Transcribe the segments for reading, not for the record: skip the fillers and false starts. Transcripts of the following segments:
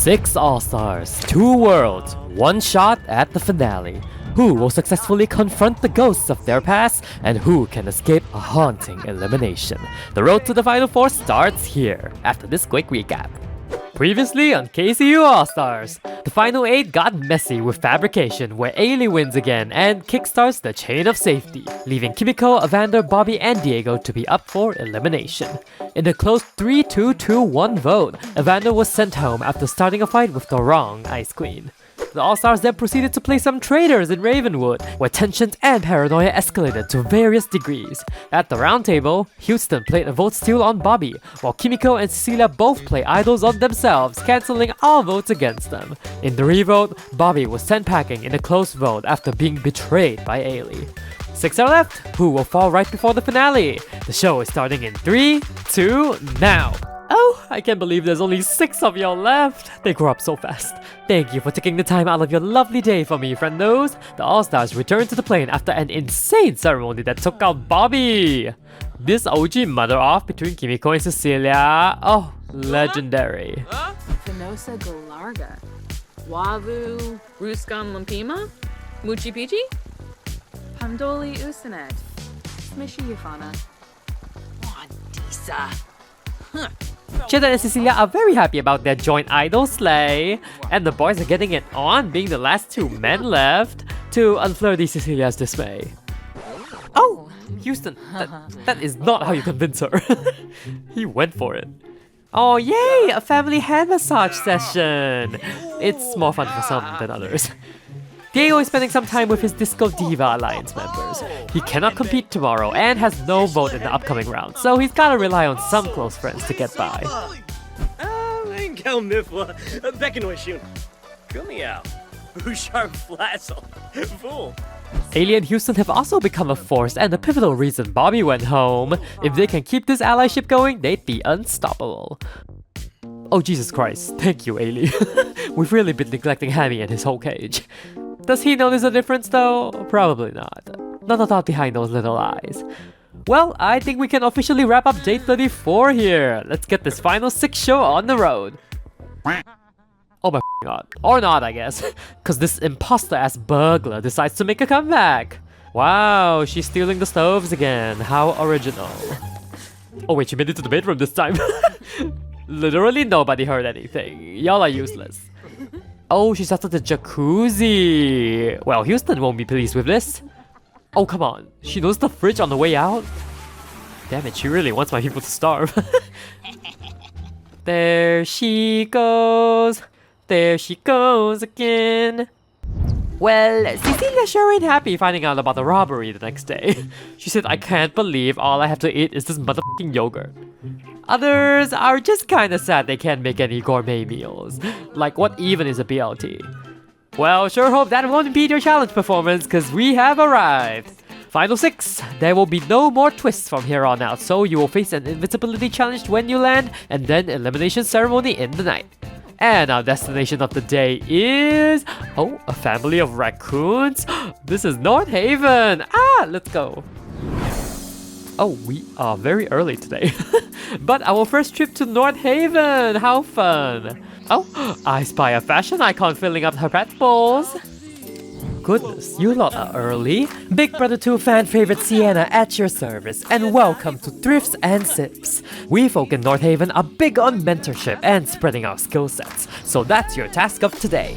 6 All-Stars, 2 Worlds, 1 shot at the finale. Who will successfully confront the ghosts of their past, and who can escape a haunting elimination? The road to the Final 4 starts here, after this quick recap. Previously on KCU All Stars, the Final 8 got messy with fabrication where Ailey wins again and kickstarts the chain of safety, leaving Kimiko, Evander, Bobby, and Diego to be up for elimination. In a close 3-2-2-1 vote, Evander was sent home after starting a fight with the wrong Ice Queen. The All-Stars then proceeded to play some traitors in Ravenwood, where tensions and paranoia escalated to various degrees. At the round table, Houston played a vote steal on Bobby, while Kimiko and Cecilia both play idols on themselves, cancelling all votes against them. In the revote, Bobby was sent packing in a close vote after being betrayed by Ailey. 6 are left, who will fall right before the finale. The show is starting in 3, 2, now! Oh, I can't believe there's only 6 of y'all left. They grow up so fast. Thank you for taking the time out of your lovely day for me, friendos. The All-Stars returned to the plane after an insane ceremony that took out Bobby. This OG mother-off between Kimiko and Cecilia. Oh, legendary. Finosa Golarga. Wavu Ruskan Lampima. Muchi Pichi. Pandoli Usanet. Smishy Yafana. Wandisa. Cheddar and Cecilia are very happy about their joint idol slay, and the boys are getting it on, being the last 2 men left, to unflirty Cecilia's dismay. Oh, Houston, that is not how you convince her. He went for it. Oh yay, a family hand massage session. It's more fun for some than others. Diego is spending some time with his Disco Diva Alliance members. He cannot compete tomorrow and has no vote in the upcoming round, so he's gotta rely on some close friends to get by. Ailey and Houston have also become a force and a pivotal reason Bobby went home. If they can keep this allyship going, they'd be unstoppable. Oh Jesus Christ, thank you Ailey. We've really been neglecting Hammy and his whole cage. Does he notice a difference though? Probably not. Not a thought behind those little eyes. Well, I think we can officially wrap up day 34 here. Let's get this final 6 show on the road. Oh my god. Or not, I guess. Cause this imposter-ass Burglar decides to make a comeback. Wow, she's stealing the stoves again. How original. Oh wait, she made it to the bedroom this time. Literally nobody heard anything. Y'all are useless. Oh, she's after the jacuzzi. Well, Houston won't be pleased with this. Oh, come on. She knows the fridge on the way out? Damn it, she really wants my people to starve. There she goes. There she goes again. Well, Cecilia sure ain't happy finding out about the robbery the next day. She said, I can't believe all I have to eat is this motherfucking yogurt. Others are just kinda sad they can't make any gourmet meals. Like, what even is a BLT? Well, sure hope that won't impede your challenge performance, cause we have arrived. Final 6. There will be no more twists from here on out, so you will face an invincibility challenge when you land, and then elimination ceremony in the night. And our destination of the day is... oh, a family of raccoons? This is Nordhaven! Ah, let's go. Oh, we are very early today. But our first trip to Nordhaven! How fun! Oh, I spy a fashion icon filling up her pet bowls. Goodness, you lot are early. Big Brother 2 fan favorite Sienna at your service, and welcome to Thrifts and Sips. We folk in Nordhaven are big on mentorship and spreading our skill sets, so that's your task of today.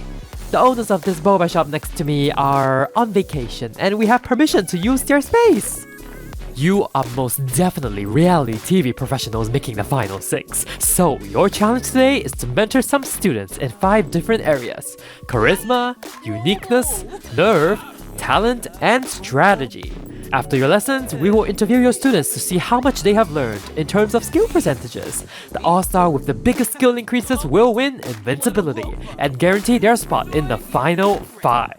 The owners of this boba shop next to me are on vacation, and we have permission to use their space. You are most definitely reality TV professionals making the final 6. So your challenge today is to mentor some students in 5 different areas: charisma, uniqueness, nerve, talent, and strategy. After your lessons, we will interview your students to see how much they have learned in terms of skill percentages. The all-star with the biggest skill increases will win Invincibility and guarantee their spot in the final 5.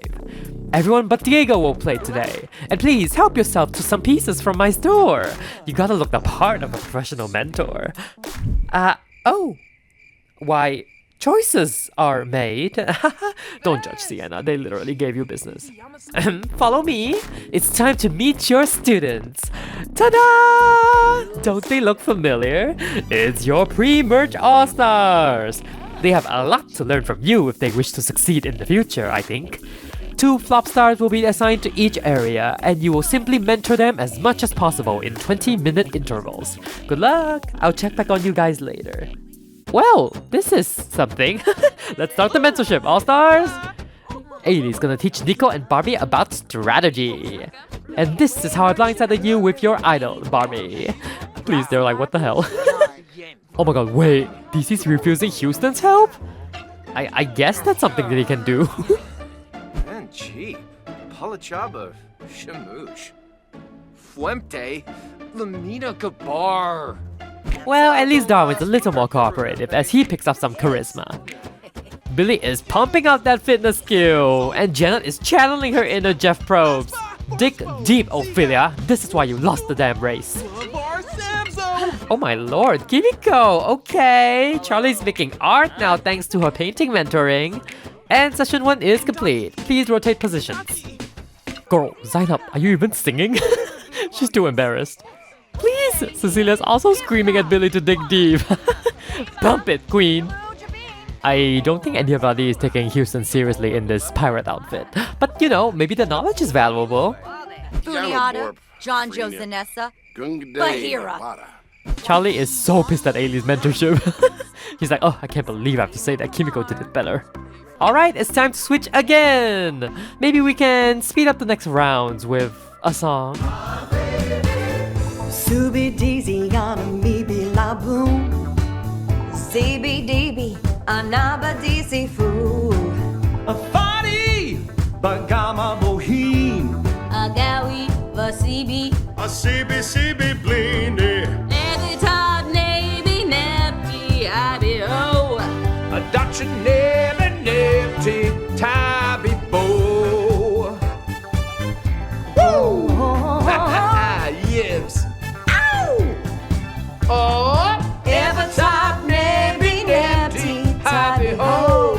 Everyone but Diego will play today. And please help yourself to some pieces from my store. You gotta look the part of a professional mentor. Oh. Why, choices are made. Don't judge Sienna, they literally gave you business. Follow me. It's time to meet your students. Ta-da! Don't they look familiar? It's your pre-merge all-stars. They have a lot to learn from you if they wish to succeed in the future, I think. 2 flop stars will be assigned to each area, and you will simply mentor them as much as possible in 20-minute intervals. Good luck! I'll check back on you guys later. Well, this is something. Let's start the mentorship, All Stars! Ailey's gonna teach Nico and Barbie about strategy. And this is how I blindsided you with your idol, Barbie. Please, they're like, what the hell? Oh my god, wait, DC's refusing Houston's help? I guess that's something that he can do. And cheap. Palachaba. Shamoosh. Fuente. Lamina Gabar. Well, at least Darwin's a little more cooperative as he picks up some charisma. Billy is pumping out that fitness skill, and Janet is channeling her inner Jeff Probst. Dig deep, Ophelia. This is why you lost the damn race. Oh my lord, Kimiko! Okay, Charlie's making art now thanks to her painting mentoring. And session 1 is complete. Please rotate positions. Girl, Zainab, are you even singing? She's too embarrassed. Please! Cecilia's also screaming at Billy to dig deep. Bump it, queen! I don't think anybody is taking Houston seriously in this pirate outfit. But you know, maybe the knowledge is valuable. Buniata, John Joe Zanessa, Bahira. Charlie is so pissed at Ailey's mentorship. He's like, oh, I can't believe I have to say that Kimiko did it better. Alright, it's time to switch again! Maybe we can speed up the next rounds with a song. Subi Deezy on me be la boom. CBDB, Anaba DC Fu, A Fadi Bagama Boheme. Agawi, Vasibi, A CBCB blinde, Every time, Navy, Nappy, IBO. A Dutch never nifty tabby bow. Woo! Yips. Ow! Oh! Ever top Navy Nepty, Tabby Ho,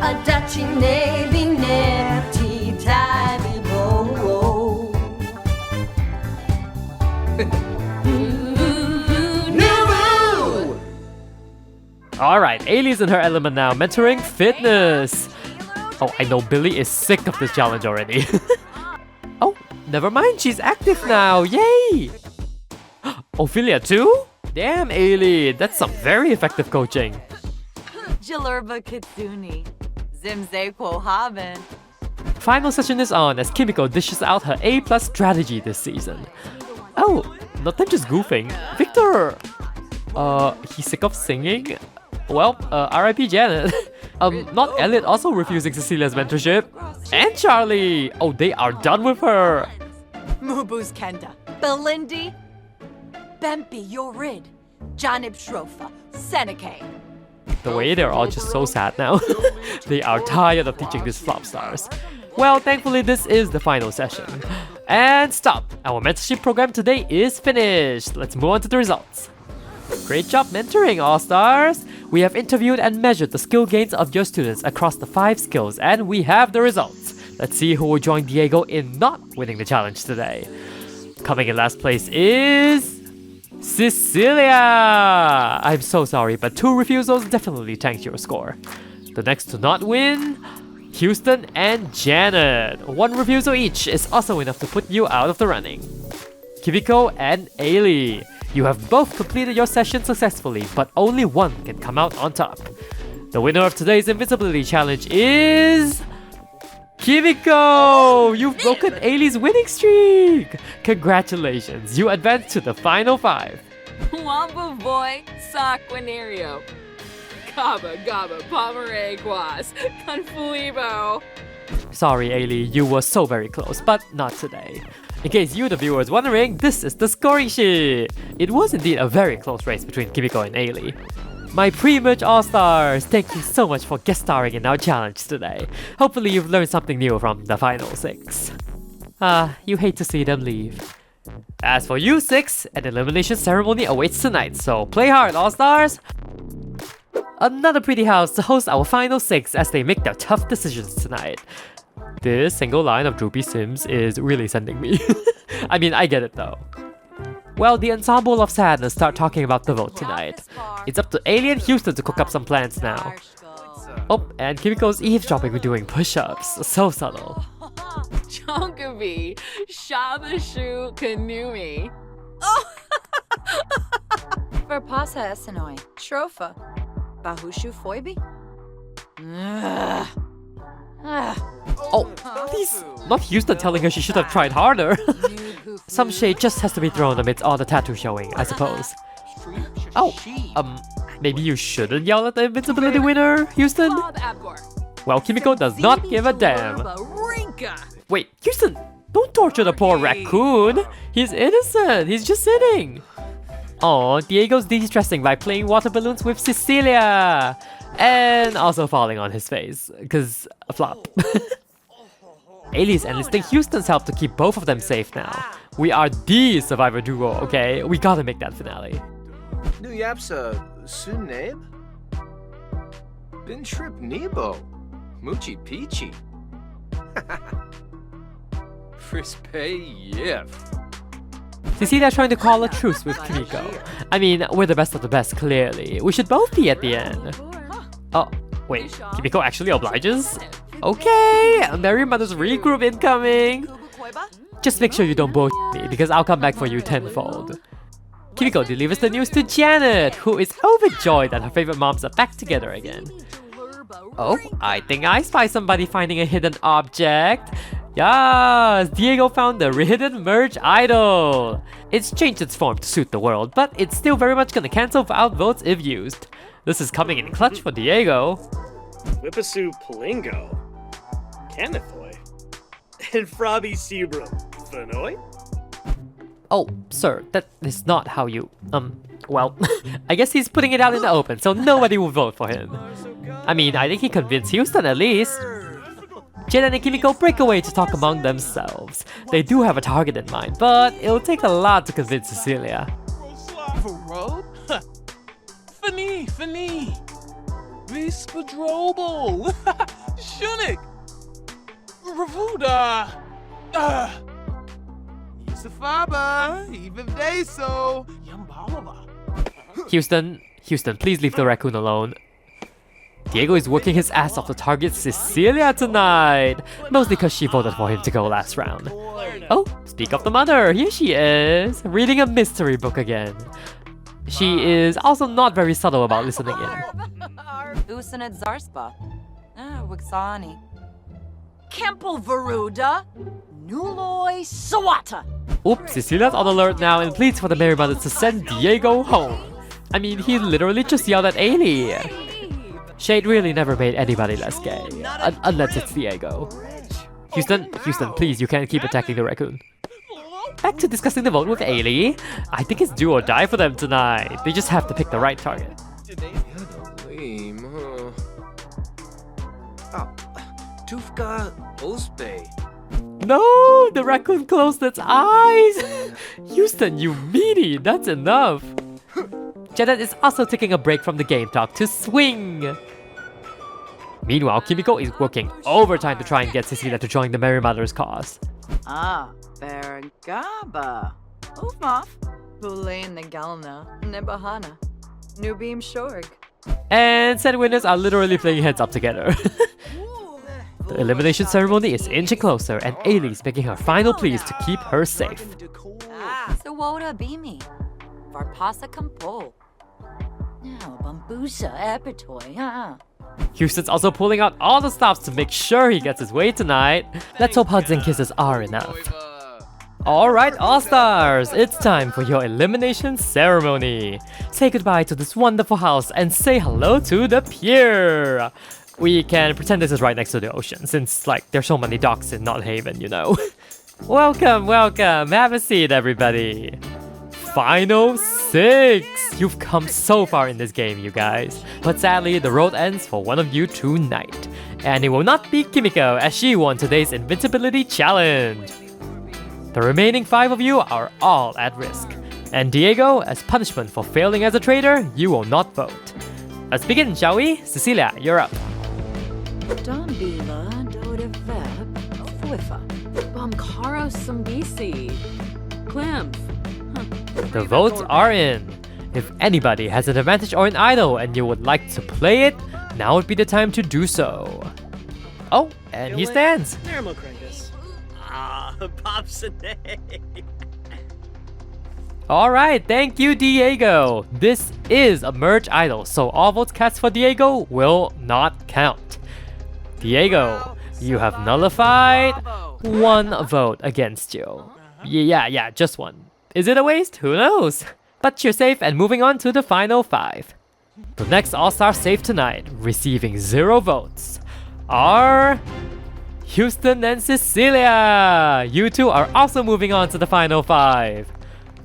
a Dutchy Navy Nepty, Tabby Bo. Alright, Ailey's in her element now, mentoring fitness. Oh, I know Billy is sick of this challenge already. Oh, never mind, she's active now, yay! Ophelia too? Damn, Ailey, that's some very effective coaching. Jalurba Kitsuni, Zimze Quohaben. Final session is on as Kimiko dishes out her A+ strategy this season. Oh, not them just goofing. Victor! He's sick of singing? Well, RIP Janet. Not Elliot also refusing Cecilia's mentorship. And Charlie! Oh, they are done with her. Mubuz Kenda, Belindi, Bempi Yorid, Janib Shrofa, Seneca. The way they're all just so sad now. They are tired of teaching these flop stars. Well, thankfully this is the final session. And stop! Our mentorship program today is finished. Let's move on to the results. Great job mentoring, All Stars! We have interviewed and measured the skill gains of your students across the 5 skills, and we have the results. Let's see who will join Diego in not winning the challenge today. Coming in last place is... Cecilia! I'm so sorry, but 2 refusals definitely tanked your score. The next to not win... Houston and Janet. 1 refusal each is also enough to put you out of the running. Kimiko and Ailey. You have both completed your session successfully, but only one can come out on top. The winner of today's Invincibility challenge is... Kimiko! You've broken Ailey's winning streak! Congratulations, you advanced to the final 5. Wambu boy, Saquinario. Gaba Gaba Pomeray Guas, Confuibo. Sorry, Ailey, you were so very close, but not today. In case you, the viewers, wondering, this is the scoring sheet. It was indeed a very close race between Kimiko and Ailey. My pre-merge All-Stars, thank you so much for guest starring in our challenge today. Hopefully you've learned something new from the final 6. You hate to see them leave. As for you 6, an elimination ceremony awaits tonight, so play hard, All-Stars! Another pretty house to host our final 6 as they make their tough decisions tonight. This single line of Droopy Sims is really sending me. I mean, I get it though. Well, the Ensemble of Sadness start talking about the vote tonight. It's up to Ailey and Houston to cook up some plans now. Oh, and Kimiko's eavesdropping with doing push-ups. So subtle. Chonkavi, Shabashu Kanumi. Verpasa Esenoi, Shrofa, Bahushu Foibi. Oh, please! Not Houston telling her she should have tried harder. Some shade just has to be thrown amidst all the tattoo showing, I suppose. Oh, maybe you shouldn't yell at the Invincibility winner, Houston? Bob Abgor. Well, Kimiko does not give a damn. Wait, Houston, don't torture the poor raccoon. He's innocent, he's just sitting. Oh, Diego's de-stressing by playing water balloons with Cecilia. And also falling on his face, cause a flop. Ailey's enlisting Houston's help to keep both of them safe now. We are the survivor duo, okay? We gotta make that finale. Nu yapsa Suneb? Bin Trip Nebo. Moochie Peachy. Frispe Yif. Cecilia trying to call a truce with Kimiko. I mean, we're the best of the best, clearly. We should both be at the end. Oh, wait, Kimiko actually obliges? Okay, Merry Mother's regroup incoming! Just make sure you don't bullshit me, because I'll come back for you tenfold. Kimiko delivers the news to Janet, who is overjoyed that her favorite moms are back together again. Oh, I think I spy somebody finding a hidden object. Yes, Diego found the hidden merge idol. It's changed its form to suit the world, but it's still very much gonna cancel for outvotes if used. This is coming in clutch for Diego. Whippasu Palingo, Canathoy, and Frobby Sebrum, Fenoi? Oh, sir, that is not how you, well, I guess he's putting it out in the open, so nobody will vote for him. I mean, I think he convinced Houston at least. Janet and Kimiko break away to talk among themselves. They do have a target in mind, but it'll take a lot to convince Cecilia. Fani, Vispadrobal, Shunik, Ravuda, Yusufaba, even Deso, Yambalava. Houston, please leave the raccoon alone. Diego is working his ass off to target Cecilia tonight, mostly because she voted for him to go last round. Oh, speak of the mother, here she is, reading a mystery book again. She is also not very subtle about listening in. Usanad Zarspa, Wixani, Kempel Varuda, Nuloi Sawata. Oops, Cecilia's on alert now and pleads for the Merry Mothers to send Diego home. I mean, he literally just yelled at Ailey. Shade really never made anybody less gay, unless it's Diego. Houston, please, you can't keep attacking the raccoon. Back to discussing the vote with Ailey. I think it's do or die for them tonight. They just have to pick the right target. Tufka Osbe. No, the raccoon closed its eyes. Houston, you meanie, that's enough. Janet is also taking a break from the game talk to swing. Meanwhile, Kimiko is working overtime to try and get Cecilia to join the Merry Mother's cause. Bergaba. Ufmaf. Bulain Negalna. Nebahana. Nubim Shorg. And said winners are literally playing heads up together. The elimination ceremony is inching closer and Ailey's making her final pleas to keep her safe. Sawoda Bimi. Varpasa Kampo. Now, Bambusa Epitoy, Houston's also pulling out all the stops to make sure he gets his way tonight. Let's hope hugs and kisses are enough. Alright, All Stars, it's time for your elimination ceremony. Say goodbye to this wonderful house and say hello to the pier. We can pretend this is right next to the ocean, since like there's so many docks in Nordhaven, you know. Welcome, have a seat everybody. Final 6! You've come so far in this game, you guys. But sadly, the road ends for one of you tonight. And it will not be Kimiko, as she won today's Invincibility Challenge. The remaining 5 of you are all at risk. And Diego, as punishment for failing as a traitor, you will not vote. Let's begin, shall we? Cecilia, you're up. Dombila, Dodeveb, Fwifa, Bamkaro Sambisi, Klimf. The votes are in. If anybody has an advantage or an idol and you would like to play it, now would be the time to do so. Oh, and he stands. Nermo Kringus. Ah, Pops a day. Alright, thank you, Diego. This is a merge idol, so all votes cast for Diego will not count. Diego, you have nullified 1 vote against you. Yeah, just 1. Is it a waste? Who knows? But you're safe and moving on to the final 5. The next All-Star safe tonight, receiving 0 votes, are Houston and Cecilia. You two are also moving on to the final 5.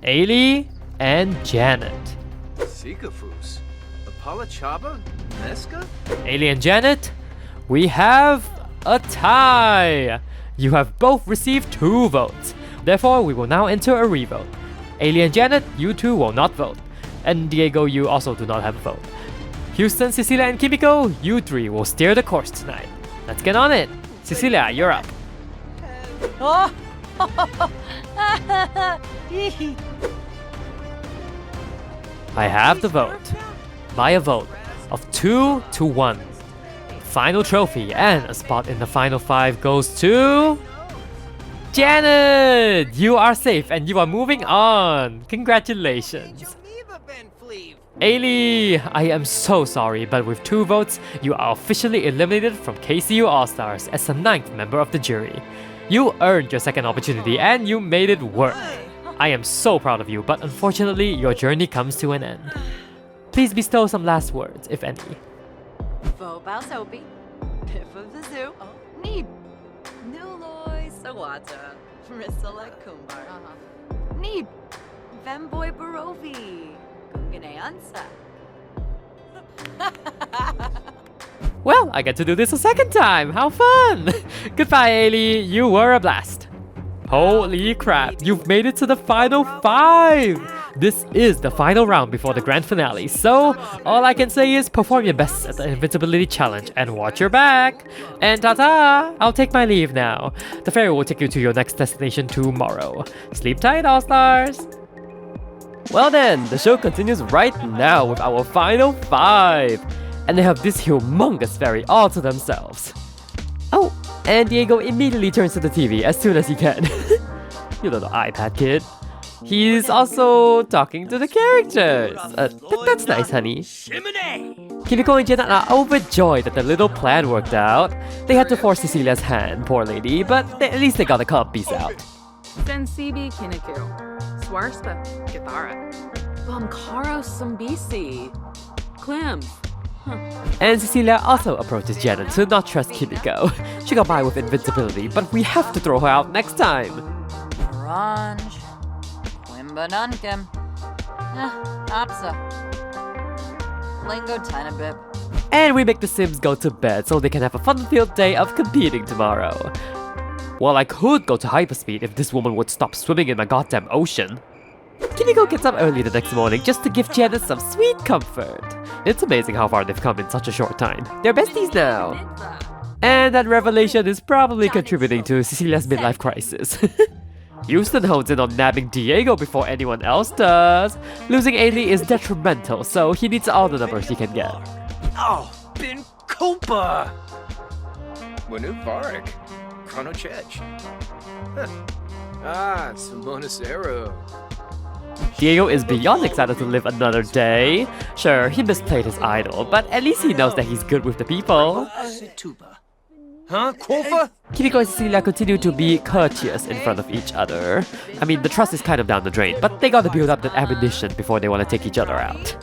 Ailey and Janet. Sikafus. Apala Chaba? Meska? Ailey and Janet, we have a tie. You have both received 2 votes. Therefore, we will now enter a revote. Ailey and Janet, you two will not vote. And Diego, you also do not have a vote. Houston, Cecilia, and Kimiko, you 3 will steer the course tonight. Let's get on it. Cecilia, you're up. Oh! I have the vote. By a vote of 2 to 1. Final trophy and a spot in the final 5 goes to Janet! You are safe and you are moving on. Congratulations. Ailey, I am so sorry, but with 2 votes, you are officially eliminated from KCU All Stars as the 9th member of the jury. You earned your second opportunity and you made it work. I am so proud of you, but unfortunately, your journey comes to an end. Please bestow some last words, if any. Vobal Soapy, Piff of the Zoo, Neeb, Nuloy Sawata, Risala Kumbar, Neeb, Femboy Barovi, Gungane Ansa. Well, I get to do this a second time. How fun! Goodbye, Ailey. You were a blast. Holy crap, you've made it to the final 5! This is the final round before the grand finale, so all I can say is perform your best at the Invincibility challenge and watch your back! And ta-ta! I'll take my leave now. The ferry will take you to your next destination tomorrow. Sleep tight, All-Stars! Well then, the show continues right now with our final 5! And they have this humongous ferry all to themselves. Oh, and Diego immediately turns to the TV as soon as he can. You little iPad kid. He's also talking to the characters. That's nice, honey. Kimiko and Janet are overjoyed that the little plan worked out. They had to force Cecilia's hand, poor lady, but at least they got a cup piece out. Sensibi Kiniku. Swarspa. Githara. Bumkaro Sumbisi. Klims. And Cecilia also approaches Janet to not trust Kimiko. She got by with invincibility, but we have to throw her out next time. Orange, Quimbanunkim, Apsa, Lingo Tinabib. And we make the Sims go to bed so they can have a fun-filled day of competing tomorrow. Well, I could go to hyperspeed if this woman would stop swimming in my goddamn ocean. Kimiko gets up early the next morning just to give Janet some sweet comfort. It's amazing how far they've come in such a short time. They're besties now. And that revelation is probably contributing to Cecilia's midlife crisis. Houston hones in on nabbing Diego before anyone else does. Losing Ailey is detrimental, so he needs all the numbers he can get. Oh, Bin Copa! Wanu Varek. Chrono Chech. Simonicero. Diego is beyond excited to live another day. Sure, he misplayed his idol, but at least he knows that he's good with the people. Huh? Kofa? Kimiko and Cecilia continue to be courteous in front of each other. I mean, the trust is kind of down the drain, but they gotta build up that ammunition before they wanna take each other out.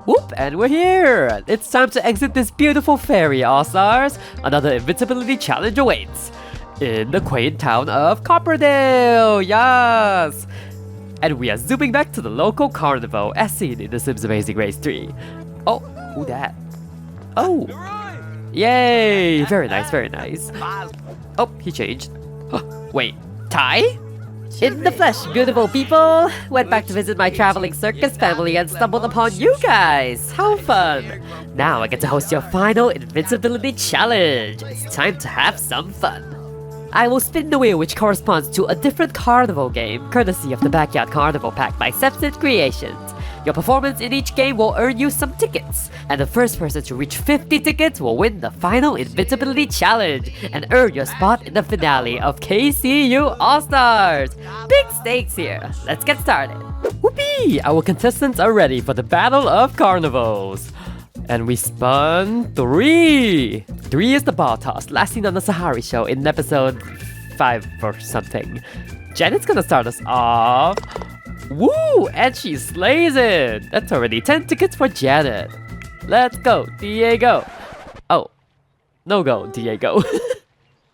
Whoop, and we're here! It's time to exit this beautiful ferry, All-Stars. Another Invincibility challenge awaits. In the quaint town of Copperdale, yes! And we are zooming back to the local carnival as seen in The Sims Amazing Race 3. Oh, who that? Oh! Yay! Very nice, very nice. Oh, he changed. Wait, Ty? In the flesh, beautiful people! Went back to visit my traveling circus family and stumbled upon you guys! How fun! Now I get to host your final Invincibility challenge! It's time to have some fun! I will spin the wheel which corresponds to a different carnival game, courtesy of the Backyard Carnival Pack by Sepsid Creations. Your performance in each game will earn you some tickets, and the first person to reach 50 tickets will win the final Invincibility challenge and earn your spot in the finale of KCU All Stars. Big stakes here. Let's get started. Whoopee! Our contestants are ready for the Battle of Carnivals. And we spun 3. 3 is the ball toss, last seen on the Sahari show in episode 5 or something. Janet's gonna start us off. Woo! And she slays it! That's already 10 tickets for Janet. Let's go, Diego. Oh, no go, Diego.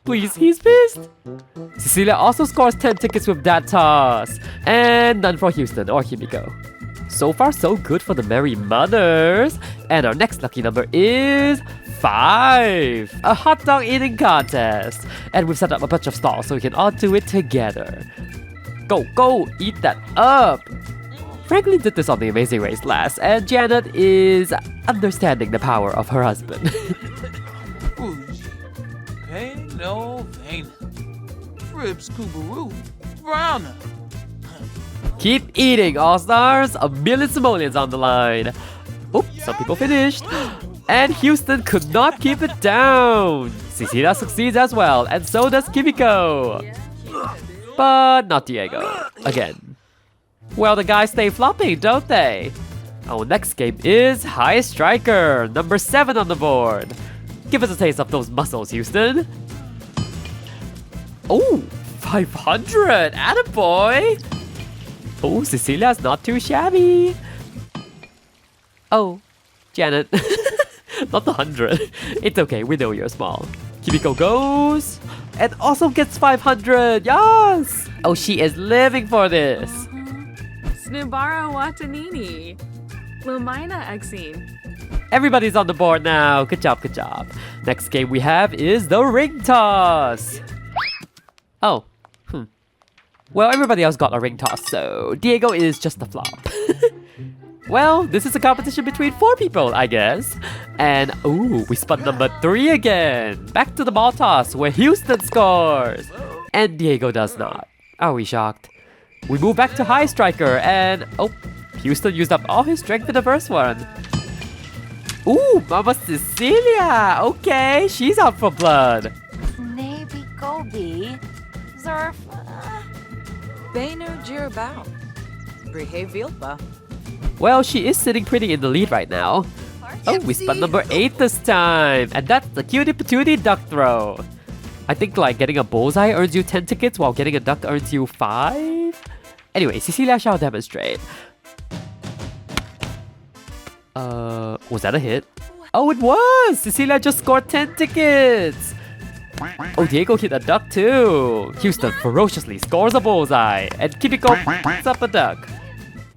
Please, he's pissed. Cecilia also scores 10 tickets with that toss. And none for Houston or Himiko. So far, so good for the Merry Mothers. And our next lucky number is 5. A hot dog eating contest. And we've set up a bunch of stalls so we can all do it together. Go, eat that up. Franklin did this on the Amazing Race last, and Janet is understanding the power of her husband. Fuji. Hey, no, vein. Frips, Kubaroo. Browner. Keep eating, All-Stars! A million simoleons on the line. Oop, some people finished. And Houston could not keep it down. Cecilia succeeds as well, and so does Kimiko. But not Diego. Again. Well, the guys stay flopping, don't they? Our next game is High Striker, number 7 on the board. Give us a taste of those muscles, Houston. Oh, 500! Attaboy! Oh, Cecilia's not too shabby. Oh, Janet. Not the 100. It's okay, we know you're small. Kimiko goes and also gets 500. Yes! Oh, she is living for this. Snubara Watanini. Lumina Exine. Everybody's on the board now. Good job, good job. Next game we have is the ring toss. Oh, well, everybody else got a ring toss, so Diego is just a flop. Well, this is a competition between 4 people, I guess. And, ooh, we spun number 3 again. Back to the ball toss, where Houston scores. And Diego does not. Are we shocked? We move back to High Striker, and, oh, Houston used up all his strength in the first one. Ooh, Mama Cecilia! Okay, she's out for blood. Maybe Gobi. Zerf. Benu Jirabao. Brihe Vilpa. Well, she is sitting pretty in the lead right now. Oh, we spun number 8 this time, and that's the cutie patootie duck throw. I think like getting a bullseye earns you 10 tickets while getting a duck earns you 5? Anyway, Cecilia shall demonstrate. Was that a hit? Oh, it was! Cecilia just scored 10 tickets! Oh, Diego hit a duck too! Houston ferociously scores a bullseye, and Kimiko picks up a duck.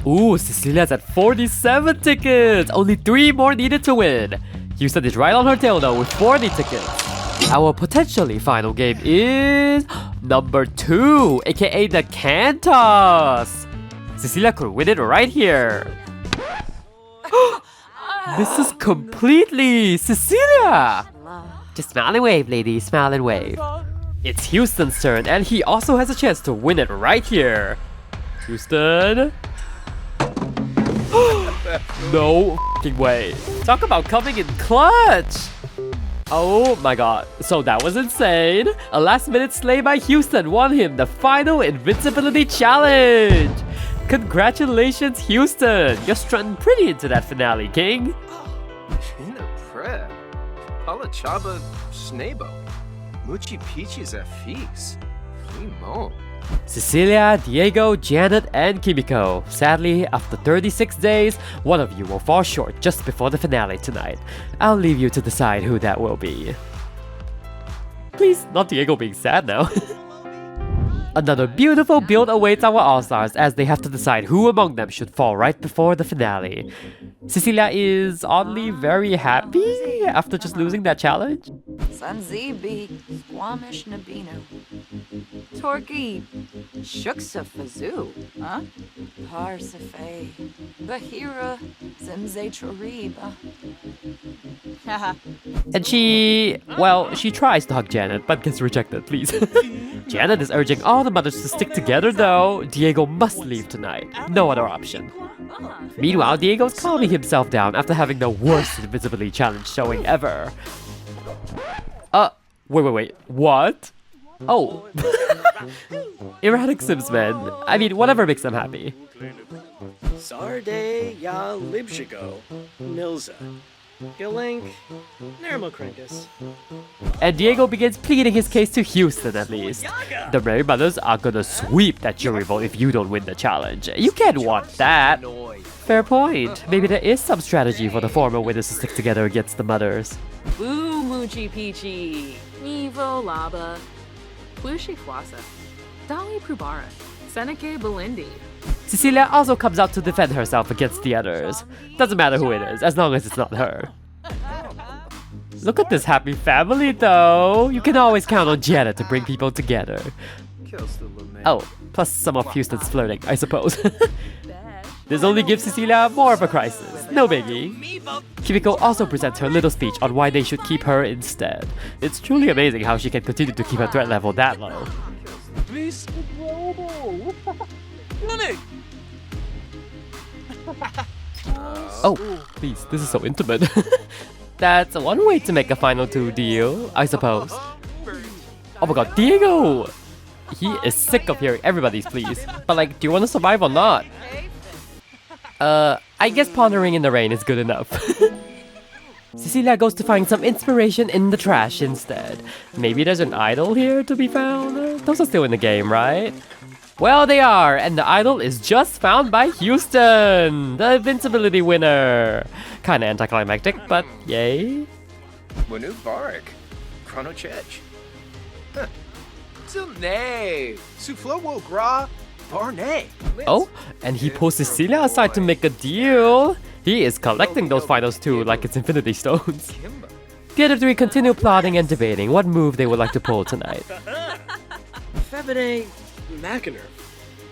Ooh, Cecilia's at 47 tickets! Only 3 more needed to win! Houston is right on her tail though with 40 tickets. Our potentially final game is number 2, aka the can toss. Cecilia could win it right here. This is completely Cecilia! Just smile and wave, ladies, smile and wave. It's Houston's turn, and he also has a chance to win it right here. Houston. No f***ing way. Talk about coming in clutch. Oh my god. So that was insane. A last minute slay by Houston won him the final Invincibility challenge. Congratulations, Houston. You're strutting pretty into that finale, king. China Prep. Palachaba Snabo. Muchi Peaches at Feast. Primo. Cecilia, Diego, Janet, and Kimiko. Sadly, after 36 days, one of you will fall short just before the finale tonight. I'll leave you to decide who that will be. Please, not Diego being sad now. Another beautiful build awaits our All-Stars as they have to decide who among them should fall right before the finale. Cecilia is oddly very happy after just losing that challenge. Sanzibi, Squamish Nabino. Torki, Shuksa Fazoo, huh? Parsafe, Bahira, Zimze Choriba. Haha. And she tries to hug Janet, but gets rejected, please. Janet is urging all the mothers to stick together though. Diego must leave tonight. No other option. Meanwhile, Diego's calming himself down after having the worst Invincibility challenge showing ever. Wait, what? Oh. Erratic Sims, man. I mean, whatever makes them happy. Sarde ya libshigo, Milza, Gilink, Nermokrinkus. And Diego begins pleading his case to Houston at least. The Merry Mothers are gonna sweep that jury vote if you don't win the challenge. You can't want that. Fair point. Maybe there is some strategy for the former winners to stick together against the mothers. Boo Moochie Peachy, Evo Laba, Plushi Kwasa, Dali Prubara, Seneke Belindi. Cecilia also comes out to defend herself against the others. Doesn't matter who it is, as long as it's not her. Look at this happy family though. You can always count on Janet to bring people together. Oh, plus some of Houston's flirting, I suppose. This only gives Cecilia more of a crisis. No biggie. Kimiko also presents her little speech on why they should keep her instead. It's truly amazing how she can continue to keep her threat level that low. Oh, please, this is so intimate. That's one way to make a final two deal, I suppose. Oh my god, Diego! He is sick of hearing everybody's pleas. But like, do you want to survive or not? I guess pondering in the rain is good enough. Cecilia goes to find some inspiration in the trash instead. Maybe there's an idol here to be found? Those are still in the game, right? Well, they are, and the idol is just found by Houston, the Invincibility winner. Kinda anticlimactic, but yay. Munu Barak, Chrono Chech. Tilne, Suflo Gra, Barnay. Oh, and he pulls Cecilia aside to make a deal. He is collecting those finals too, like it's Infinity Stones. The other three continue plotting and debating what move they would like to pull tonight. Febide Mackiner,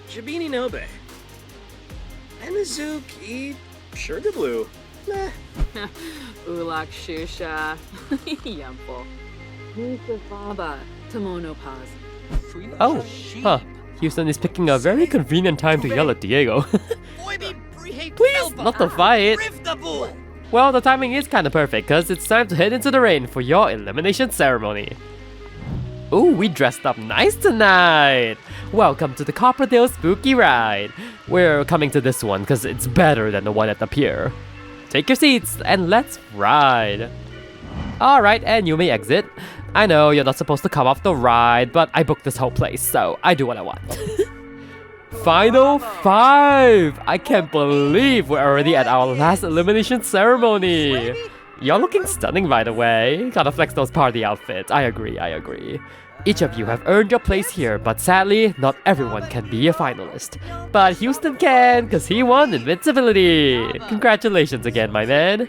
Jabini Nobe, Enizook E Sugarblue. Meh. Ulak Shusha, Yumple, Musa Baba, Tomono Paz. Oh, huh. Houston is picking a very convenient time to yell at Diego. Please, not the fight. Well, the timing is kinda perfect, cause it's time to head into the rain for your Elimination Ceremony. Ooh, we dressed up nice tonight! Welcome to the Copperdale Spooky Ride. We're coming to this one cause it's better than the one at the pier. Take your seats and let's ride. Alright, and you may exit. I know you're not supposed to come off the ride, but I booked this whole place, so I do what I want. Final 5! I can't believe we're already at our last Elimination Ceremony! You're looking stunning, by the way. Gotta flex those party outfits. I agree. Each of you have earned your place here, but sadly, not everyone can be a finalist. But Houston can, cause he won Invincibility! Congratulations again, my man.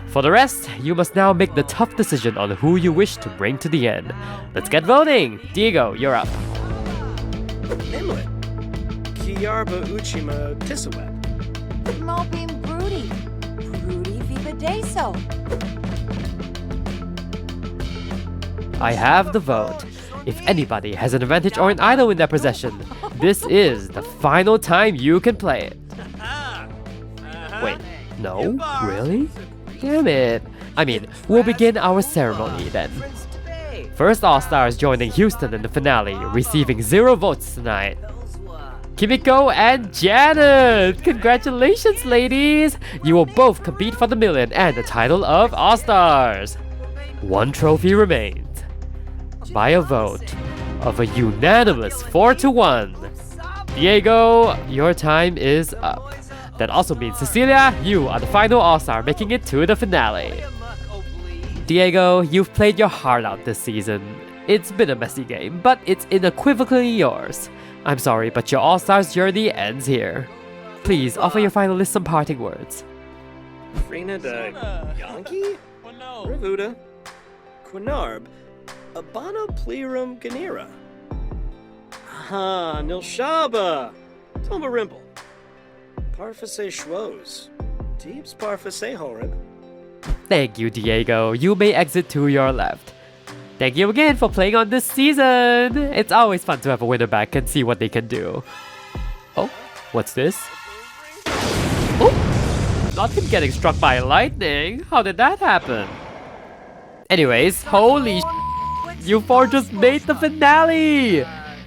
For the rest, you must now make the tough decision on who you wish to bring to the end. Let's get voting! Diego, you're up. Nimlet, Kiyarba Uchima Tisaweb. Moping Broody. Broody Vivadeso. I have the vote. If anybody has an advantage or an idol in their possession, this is the final time you can play it. Wait, no? Really? Damn it. I mean, we'll begin our ceremony then. First All-Stars joining Houston in the finale, receiving 0 votes tonight. Kimiko and Janet! Congratulations, ladies! You will both compete for the million and the title of All-Stars. One trophy remains. By a vote of a unanimous 4-1. Diego, your time is up. That also means Cecilia, you are the final All-Star, making it to the finale. Diego, you've played your heart out this season. It's been a messy game, but it's unequivocally yours. I'm sorry, but your All-Stars journey ends here. Please offer your finalists some parting words. Frina de Yankee, Ravuda, Quinarb, Abano Plerum Ganira. Aha, Nilshaba, Tomba Rimple, Parfase Schwoz, Deeps Parfase Horib. Thank you, Diego. You may exit to your left. Thank you again for playing on this season! It's always fun to have a winner back and see what they can do. Oh, what's this? not him getting struck by lightning. How did that happen? Anyways, holy you four just made the finale!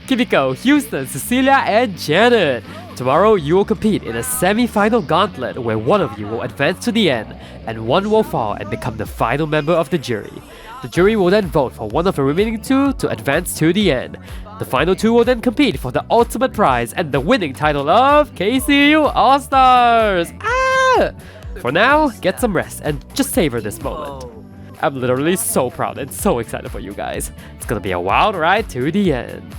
Kimiko, Houston, Cecilia, and Janet. Tomorrow you will compete in a semi-final gauntlet where one of you will advance to the end and one will fall and become the final member of the jury. The jury will then vote for one of the remaining two to advance to the end. The final two will then compete for the ultimate prize and the winning title of KCU All Stars! Ah! For now, get some rest and just savor this moment. I'm literally so proud and so excited for you guys. It's gonna be a wild ride to the end.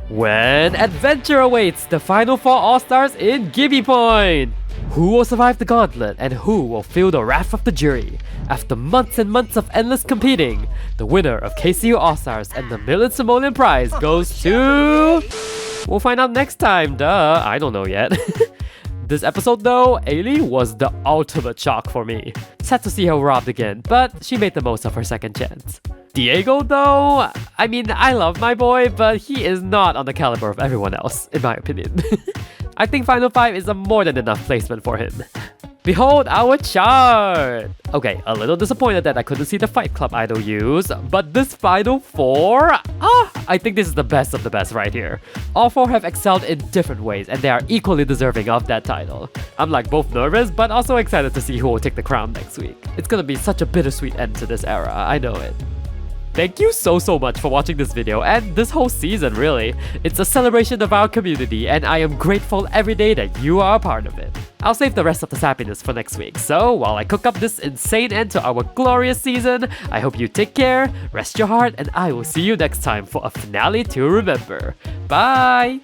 When adventure awaits the final 4 All-Stars in Gibby Point! Who will survive the gauntlet and who will feel the wrath of the jury? After months and months of endless competing, the winner of KCU All-Stars and the Million Simoleon Prize goes to... We'll find out next time, duh, I don't know yet. This episode though, Ailey was the ultimate shock for me. Sad to see her robbed again, but she made the most of her second chance. Diego though, I mean, I love my boy, but he is not on the caliber of everyone else, in my opinion. I think Final 5 is a more than enough placement for him. Behold our chart! Okay, a little disappointed that I couldn't see the Fight Club idol use, but this Final 4? I think this is the best of the best right here. All 4 have excelled in different ways and they are equally deserving of that title. I'm like both nervous but also excited to see who will take the crown next week. It's gonna be such a bittersweet end to this era, I know it. Thank you so much for watching this video and this whole season really. It's a celebration of our community and I am grateful every day that you are a part of it. I'll save the rest of the happiness for next week, so while I cook up this insane end to our glorious season, I hope you take care, rest your heart, and I will see you next time for a finale to remember. Bye!